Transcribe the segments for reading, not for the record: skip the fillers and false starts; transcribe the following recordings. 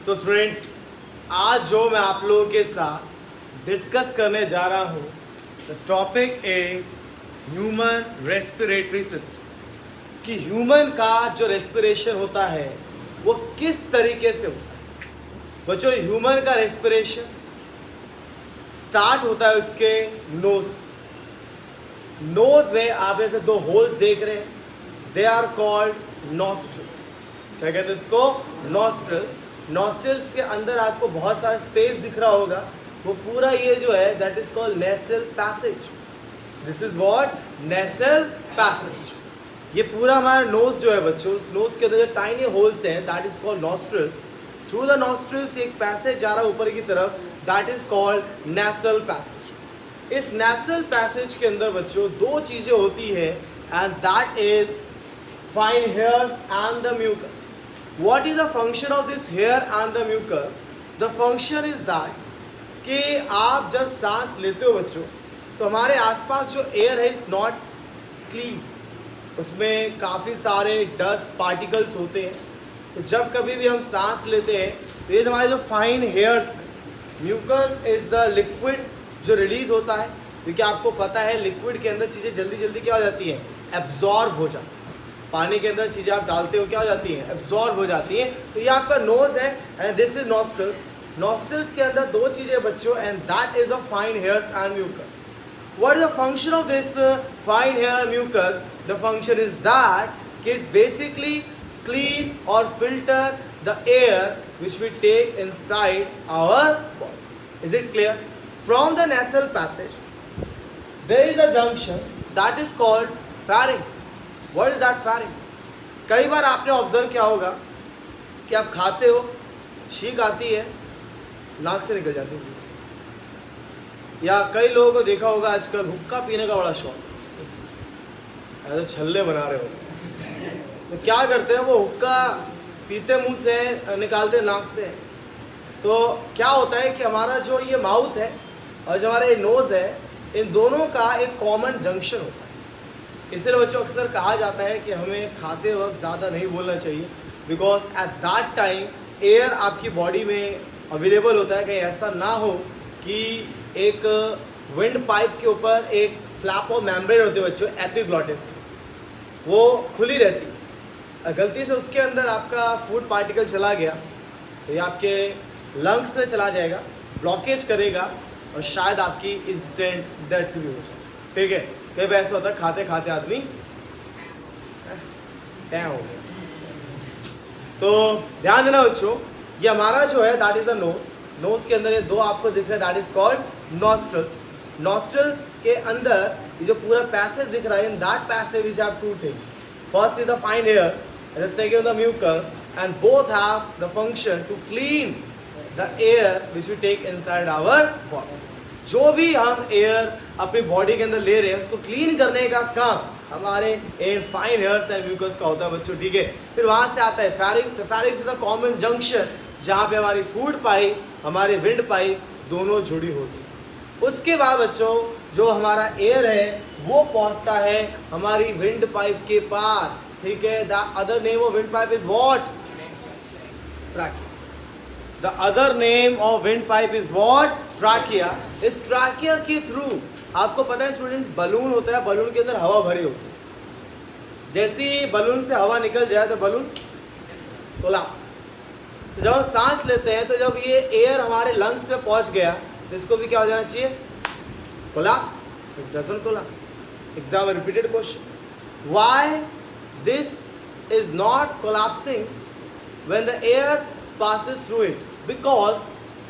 So students, आज जो मैं आप लोगों के साथ डिस्कस करने जा रहा हूँ, the topic is human respiratory system. कि ह्यूमन का जो रेस्पिरेशन होता है वो किस तरीके से होता है। बच्चों, ह्यूमन का रेस्पिरेशन स्टार्ट होता है उसके नोज में। आप ऐसे दो होल्स देख रहे हैं, दे आर कॉल्ड नॉस्ट्रल्स। क्या कहते हैं इसको? नॉस्ट्रल्स। नॉस्ट्रल्स के अंदर आपको बहुत सारा स्पेस दिख रहा होगा, वो पूरा ये जो है that is called nasal passage. This is what? Nasal passage. ये पूरा हमारा नोज जो है बच्चों, उस नोज के अंदर जो टाइनी होल्स हैं that is called nostrils. Through the nostrils एक पैसेज जा रहा है ऊपर की तरफ, that is called nasal passage. इस नेसल पैसेज के अंदर बच्चों दो चीजें होती है, and that is fine hairs and the mucus. What is the function of this hair and the mucus? The function is that कि आप जब सांस लेते हो बच्चों, तो हमारे आसपास जो एयर है इज नॉट क्लीन, उसमें काफ़ी सारे डस्ट पार्टिकल्स होते हैं। तो जब कभी भी हम सांस लेते हैं तो ये हमारे जो fine hairs, mucus is the liquid जो रिलीज होता है, क्योंकि आपको पता है लिक्विड के अंदर चीज़ें जल्दी जल्दी क्या हो जाती हैं? एब्जॉर्ब हो जाती है। पानी के अंदर चीज़ें आप डालते हो क्या हो जाती हैं? एब्जॉर्ब हो जाती हैं। तो ये आपका नोज है and this is nostrils. Nostrils के अंदर दो चीज़ें बच्चों, and that is a fine hairs and mucus. What is the function of this fine hair mucus? The function is that it's basically clean और filter the air which we take inside our body. Is it clear? From the nasal passage there is a junction that is called pharynx. What is that pharynx? कई बार आपने observe किया होगा कि आप खाते हो, छींक आती है, नाक से निकल जाती है। या कई लोगों को देखा होगा आजकल हुक्का पीने का बड़ा शौक, ऐसे छल्ले बना रहे हो, तो क्या करते हैं वो हुक्का पीते मुंह से, निकालते नाक से। तो क्या होता है कि हमारा जो ये माउथ है और जो हमारा ये नोज़ है, इन दोनों का एक कॉमन जंक्शन होता है। इसलिए बच्चों अक्सर कहा जाता है कि हमें खाते वक्त ज़्यादा नहीं बोलना चाहिए, because at that time air आपकी बॉडी में अवेलेबल होता है। कहीं ऐसा ना हो कि एक विंड पाइप के ऊपर एक फ्लैप ऑफ मेम्ब्रेन होती है बच्चों, एपिग्लॉटिस, वो खुली रहती है। गलती से उसके अंदर आपका फूड पार्टिकल चला गया तो ये आपके लंग्स में चला जाएगा, ब्लॉकेज करेगा और शायद आपकी इंस्टेंट डेथ भी हो जाए। ठीक है? कई बार ऐसा होता है खाते खाते आदमी तय हो गया। तो ध्यान देना बच्चों, ये हमारा जो है that is the nose. Nose के अंदर ये दो आपको दिख रहा है, that is called nostrils. Nostrils के अंदर ये जो पूरा पैसेज दिख रहा है, in that passage we have two things. First is the fine hairs and the second the mucus, and both have the function to clean the air which we take inside our body. जो भी हम air अपनी body के अंदर ले रहे हैं उसको क्लीन करने का काम हमारे फाइन हेयर्स एंड म्यूकस का होता है बच्चों। ठीक है? फिर वहाँ से आता है pharynx. Pharynx is the common junction जहाँ पे हमारी फूड पाइप, हमारी विंड पाइप दोनों जुड़ी होती है। उसके बाद बच्चों जो हमारा एयर है वो पहुँचता है हमारी विंड पाइप के पास। ठीक है? The other name of wind pipe is what? Trachea. The other name of windpipe is what? Trachea. इस ट्राकिया के थ्रू आपको पता है स्टूडेंट, बलून होता है, बलून के अंदर हवा भरी होती है। जैसे ही बलून से हवा निकल जाए तो बलून कोलैप्स। तो जब हम सांस लेते हैं तो जब ये एयर हमारे लंग्स में पहुंच गया तो इसको भी क्या हो जाना चाहिए? Collapse. It doesn't collapse. Exam में repeated question, why this is not collapsing when the air passes through it? Because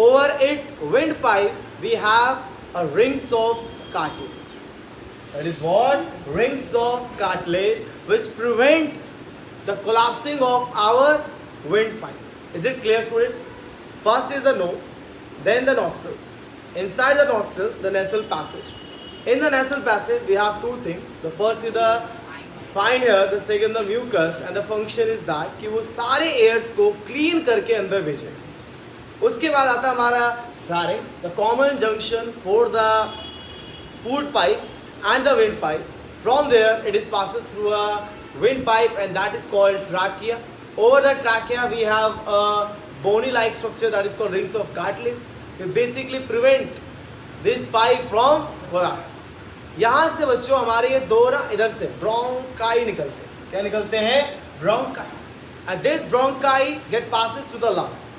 over it windpipe we have a rings of cartilage. That is what? Rings of cartilage which prevent the collapsing of our windpipe. Is it clear, students? First is the nose, then the nostrils. Inside the nostril, the nasal passage. In the nasal passage, we have two things. The first is the fine hair, the second the mucus, and the function is that कि वो सारे years को clean करके अंदर भेजे। उसके बाद आता है हमारा pharynx, the common junction for the food pipe and the wind pipe. From there, it is passes through a wind pipe, and that is called trachea. Over the trachea, we have a bony like structure that is called rings of cartilage. They basically prevent this pipe from collapse. यहाँ से बच्चों हमारे ये दो ना इधर से bronchi निकलते हैं. क्या निकलते हैं? Bronchi. And this bronchi get passes to the lungs.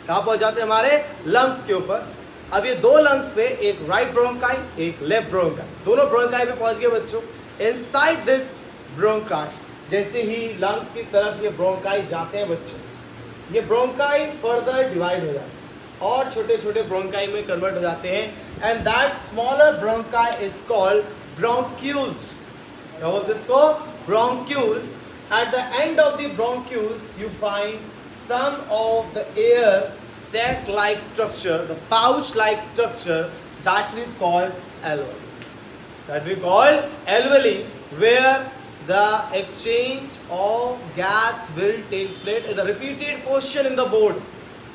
कहाँ पहुँच जाते हैं? हमारे lungs के ऊपर. अब ये दो lungs पे एक right bronchi, एक left bronchi, दोनों bronchi पे पहुँच गए बच्चों. Inside this bronchi, जैसे ही lungs की तरफ ये bronchi जाते हैं बच्चों, ये bronchi further divide हो जाते हैं और छोटे छोटे bronchi में convert हो जाते हैं. And that smaller bronchi is called bronchioles. क्या बोलते हैं इसको? Bronchioles. At the end of the bronchioles, you find some of the air sac-like structure, the pouch-like structure that is called alveoli. That we call alveoli, where the exchange of gas will take place. Is a repeated question in the board.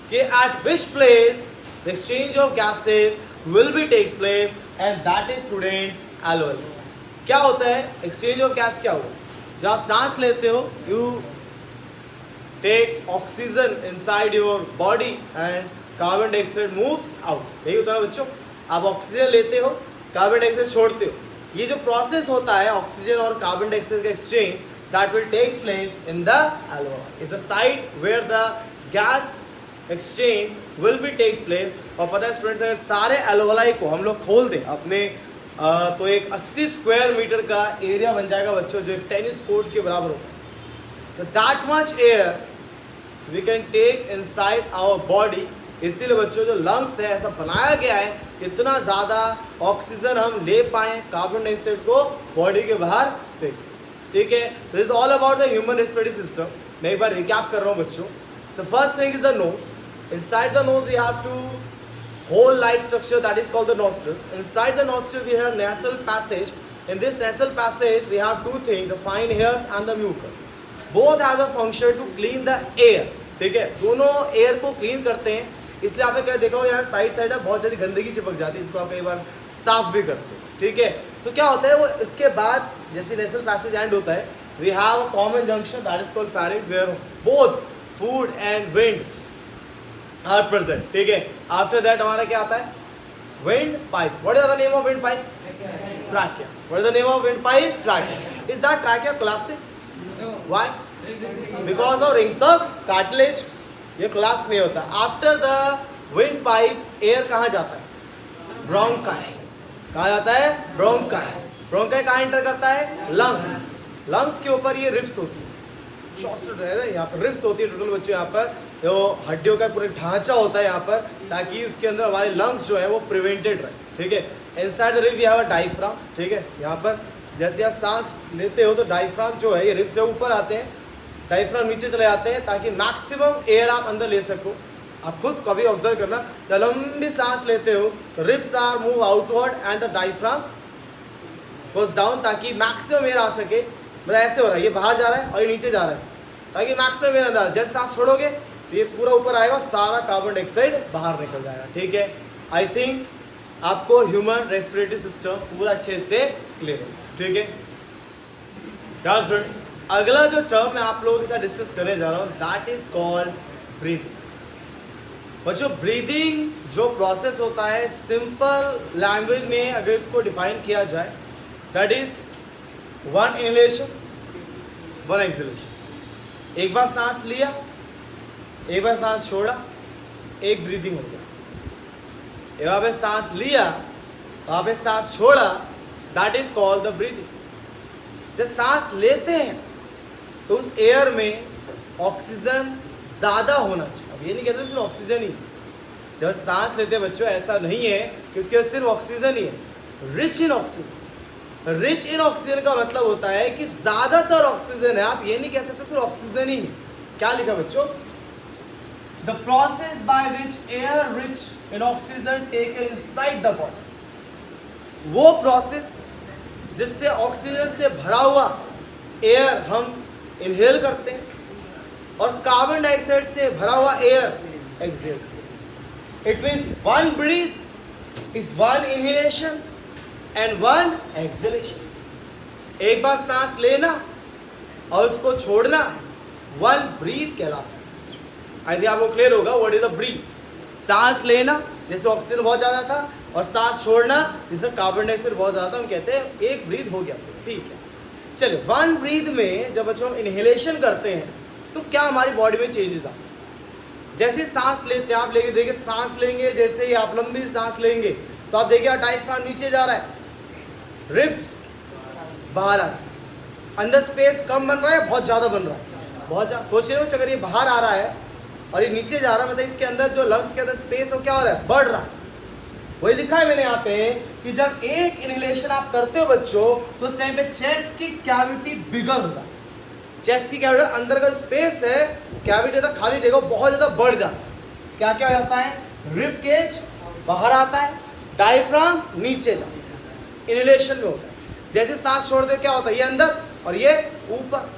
Okay, at which place the exchange of gases will be takes place, and that is student alveoli. क्या होता है? Exchange of gas क्या होता है? जब आप सांस लेते हो, you take oxygen inside your body and carbon dioxide moves out. यही होता है बच्चों. आप ऑक्सीजन लेते हो, कार्बन डाइऑक्साइड छोड़ते हो. ये जो प्रोसेस होता है ऑक्सीजन और कार्बन डाइऑक्साइड का exchange, that will take place in the alveoli. Is a site where the gas exchange will be takes place. और पता है स्टूडेंट्स, अगर सारे alveoli को हम लोग खोल दें अपने तो एक 80 स्क्वायर मीटर का एरिया बन जाएगा बच्चों, जो एक टेनिस कोर्ट के बराबर होगा. तो that much air we can take inside our body. इसीलिए बच्चों जो लंग्स है ऐसा बनाया गया है इतना ज़्यादा ऑक्सीजन हम ले पाएँ, कार्बन डाइऑक्साइड को बॉडी के बाहर फेंक सकें. ठीक है, this is all about the human respiratory system. मैं एक बार रिकैप कर रहा हूँ बच्चों. The first thing is the nose. Inside the nose we have two hole like structure that is called the nostrils. Inside the nostril we have nasal passage. In this nasal passage we have two things, the fine hairs and the mucus. Both has a function to clean the air. ठीक है, दोनों air को clean करते हैं. इसलिए आपने क्या देखा हो, यहाँ साइड साइड में बहुत सारी गंदगी चिपक जाती है, इसको आप कई बार साफ भी करते हैं. ठीक है, तो क्या होता है वो इसके बाद जैसे नेसल पैसेज एंड होता है, we have a common junction that is called pharynx, where both food and wind are present. ठीक है, आफ्टर दैट हमारा क्या आता है? Wind pipe. What is the name of wind pipe? Trachea. What is the name of wind pipe? Trachea. Is that trachea collapsing? Why? Because of rings of cartilage. ये collapse नहीं होता. After the wind pipe air कहाँ जाता है? Bronchi. कहाँ जाता है? Bronchi. Bronchi कहाँ एंटर करता है? लंग्स. लंग्स के ऊपर ये रिब्स होती है, 64 है यहाँ पर रिब्स होती है टोटल बच्चों. यहाँ पर जो हड्डियों का पूरा ढांचा होता है यहाँ पर, ताकि उसके अंदर हमारे लंग्स जो है वो प्रिवेंटेड रहे. ठीक है, inside the rib we have a diaphragm. ठीक है, यहाँ पर जैसे आप सांस लेते हो तो डायफ्राम जो है ये रिब से ऊपर आते हैं, डायफ्राम नीचे चले जाते हैं, ताकि मैक्सिमम एयर आप अंदर ले सको. आप खुद कभी ऑब्जर्व करना, जब लंबी सांस लेते हो तो ribs are move outward and the diaphragm goes down, ताकि मैक्सिमम एयर आ सके. मतलब ऐसे हो रहा है, ये बाहर जा रहा है और ये नीचे जा रहा है, ताकि मैक्सिमम एयर अंदर. जैसे सांस छोड़ोगे तो ये पूरा ऊपर आएगा, सारा कार्बन डाइऑक्साइड बाहर निकल जाएगा. ठीक है, आई थिंक आपको ह्यूमन रेस्पिरेटरी सिस्टम पूरा अच्छे से क्लियर है. ठीक है, स्टूडेंट्स, अगला जो टर्म मैं आप लोगों के साथ डिस्कस करने जा रहा हूँ, दैट इज कॉल्ड ब्रीदिंग. बच्चों, ब्रीदिंग जो प्रोसेस होता है, सिंपल लैंग्वेज में अगर इसको डिफाइन किया जाए, that is one inhalation one exhalation. एक बार सांस लिया, एक बार सांस छोड़ा, एक ब्रीदिंग हो गया. एक बार आपने सांस लिया, आपने सांस छोड़ा, that is called the breathing. जब सांस लेते हैं तो उस एयर में ऑक्सीजन ज़्यादा होना चाहिए. अब ये नहीं कहते सिर्फ ऑक्सीजन ही. जब सांस लेते हैं बच्चों, ऐसा नहीं है कि उसके सिर्फ ऑक्सीजन ही है. Rich in oxygen. Rich in oxygen का मतलब होता है कि ज़्यादातर ऑक्सीजन है. आप ये नहीं कह सकते सिर्फ ऑक्सीजन ही. क्या लिखा बच्चों? The process by which air rich in oxygen taken inside the body. वो प्रोसेस जिससे ऑक्सीजन से भरा हुआ एयर हम इनहेल करते हैं और कार्बन डाइऑक्साइड से भरा हुआ air exhale. It means one breath is one inhalation and one exhalation. एक बार सांस लेना और उसको छोड़ना वन ब्रीथ कहलाता है. आई थिंक आपको क्लियर होगा व्हाट इज द ब्रीथ। सांस लेना जैसे ऑक्सीजन बहुत ज़्यादा था, और सांस छोड़ना जैसे कार्बन डाइऑक्साइड बहुत ज़्यादा था, हम कहते हैं एक ब्रीथ हो गया। ठीक है, चलिए वन ब्रीथ में जब बच्चों हम इनहेलेशन करते हैं तो क्या हमारी बॉडी में चेंजेस आते हैं। जैसे सांस लेते हैं, आप लेके देखिए, सांस लेंगे जैसे ही आप लंबी सांस लेंगे तो आप देखिए डायफ्राम नीचे जा रहा है, रिब्स बाहर आ रहा है, अंदर स्पेस कम बन रहा है, बहुत ज़्यादा बन रहा है, बहुत ज़्यादा। सोचिए अगर ये बाहर आ रहा है और ये नीचे जा रहा है, मतलब इसके अंदर जो लंग्स के अंदर स्पेस हो क्या हो रहा है, बढ़ रहा है। वही लिखा है मैंने यहाँ पे कि जब एक इनहेलेशन आप करते हो बच्चों तो उस टाइम पे चेस्ट की कैविटी बिगर होता है, चेस्ट की कैविटी अंदर का स्पेस है, कैविटी था खाली देखो बहुत ज़्यादा बढ़ जाता है। क्या क्या हो जाता है, रिब केज बाहर आता है, डायफ्राम नीचे जाता है, इनहेलेशन में होता है। जैसे सांस छोड़ते क्या होता है, ये अंदर और ये ऊपर,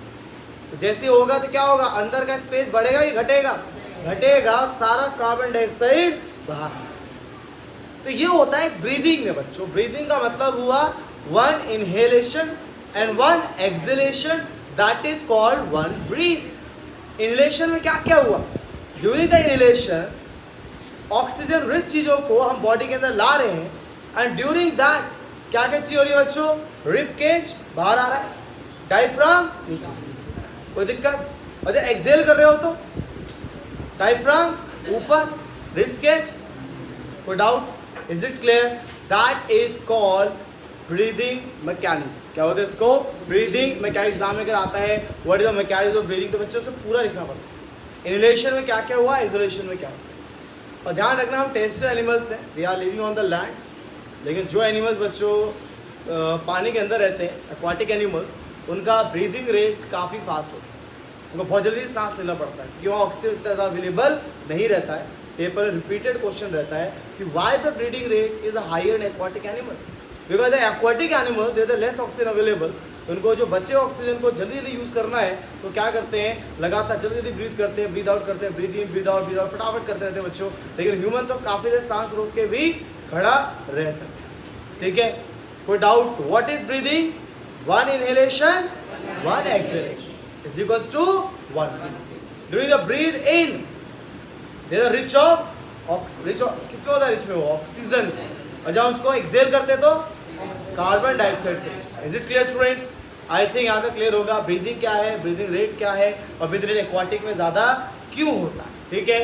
तो जैसे होगा तो क्या होगा, अंदर का स्पेस बढ़ेगा या घटेगा, घटेगा, सारा कार्बन डाइऑक्साइड बाहर। तो ये होता है ब्रीदिंग में बच्चों। ब्रीदिंग का मतलब हुआ one inhalation and one exhalation, that is called one breath. Inhalation में क्या क्या हुआ, during the inhalation oxygen rich चीज़ों को हम बॉडी के अंदर ला रहे हैं, एंड ड्यूरिंग दैट क्या क्या चीज़ हो रही है बच्चों, रिब केज बाहर आ रहा है, डायफ्राम नीचे, कोई दिक्कत। और जब एक्सहेल कर रहे हो तो डायफ्राम ऊपर, रिब केज, कोई doubt, is it clear. That is called breathing mechanism. क्या होता है इसको, ब्रीदिंग मैकेनिज्म। एग्जाम में अगर आता है what is the mechanism of breathing, तो बच्चों से पूरा लिखना पड़ता है। इनहेलेशन में क्या क्या हुआ, एक्सहेलेशन में क्या हुआ। और ध्यान रखना हम टेरेस्ट्रियल एनिमल्स हैं, we are living on the lands, लेकिन जो एनिमल्स बच्चों पानी के अंदर रहते हैं, एक्वाटिक एनिमल्स, उनका ब्रीदिंग रेट काफ़ी फास्ट होता है, उनको बहुत जल्दी सांस लेना पड़ता है क्योंकि वहाँ ऑक्सीजन इतना ज़्यादा अवेलेबल नहीं रहता है। पेपर में रिपीटेड क्वेश्चन रहता है कि why the breathing rate is higher in aquatic animals, because the aquatic animals there less oxygen available. उनको जो बचे ऑक्सीजन को जल्दी जल्दी यूज़ करना है तो क्या करते हैं, लगातार जल्दी जल्दी ब्रीथ करते हैं, ब्रीथ आउट करते हैं, ब्रीथ इन ब्रीथ आउट फटाफट करते रहते हैं बच्चों। लेकिन ह्यूमन तो काफ़ी देर सांस रोक के भी खड़ा रह सकते हैं। ठीक है, कोई doubt, what is breathing, one inhalation one exhalation is equals to one. During the breath in there are rich of किसमें होता है, रिच में वो ऑक्सीजन, और जब उसको एक्सहेल करते तो कार्बन डाइऑक्साइड से। Is it clear students, I think यहाँ तक क्लियर होगा ब्रीदिंग क्या है, ब्रीदिंग रेट क्या है, और ब्रीदिंग रेट एक्वाटिक में ज़्यादा क्यों होता है। ठीक है,